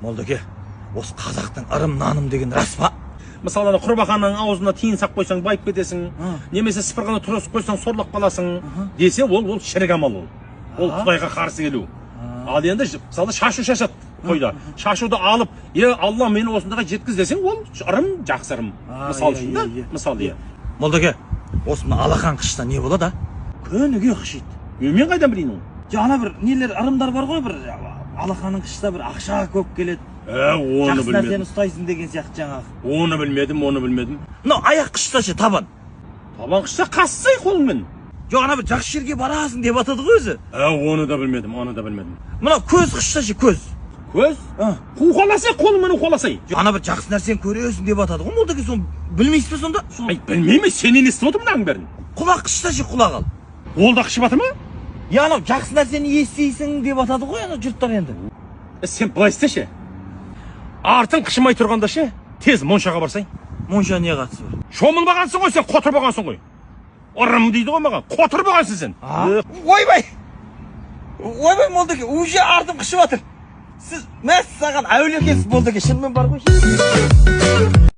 Молдеке, осы қазақтың ырым наным деген рас па? Мысалы құрбақаның аузына тиын сақ қойсаң байып кетесің, немесе сыпырғаны тұрысып қойсаң сорлап қаласың десе, ол шірік амал ол. Ол Құдайға қарсы келу. Ал енді мысалы шашу шашады қойда. Шашуды алып, Алла мені осындаға жеткіз десең, ол ырым жақсы ырым. Мысал үшін да, мысалы. Молдеке, осы алақан қышта не болады? Көніге қышиды. Мен қайдан білейін ол? Жаңа бір нелер ырымдар бар ғой, бір алақанның қышта бір ақша көп келеді. Оны жақсы нәрсені білмедім. ұстайсың деген сияқты жаңағы. Оны білмедім. Мынау аяқ қышта ше, табан. Табан қышта қассай қолыңмен. Жоқ, ана бір жақсы жерге барасың деп атады ғой өзі. Оны да білмедім. Мынау көз қышта ше, көз. Көз? Қуқаласай, қолыңмен ұқаласай. Ана бір жақсы нәрсені көресің деп атады ғой, Молдеке, соны білмейсіз бе сонда? Білмеймін, сенен естіп отырмын мынаның бәрін. Құлақ қышта ше, құлақ ал. Ол да қышып жатыр ма? Анау жақсы нәрсені естисің деп атады ғой, ана жұрттар енді. Сен былай істеші. Артың қышымай тұрғанда ше, тез моншаға барсай. Монша не қатысы бар? Шомылмағансың ғой, сен қотыр болғансың ғой. Ырым дейді ғой маған, қотыр болғансың сен. Ойбай, Молдеке, уже артым қышып жатыр. Сіз мәс саған әулие екенсіз, Молдеке, шынымен бар ғой.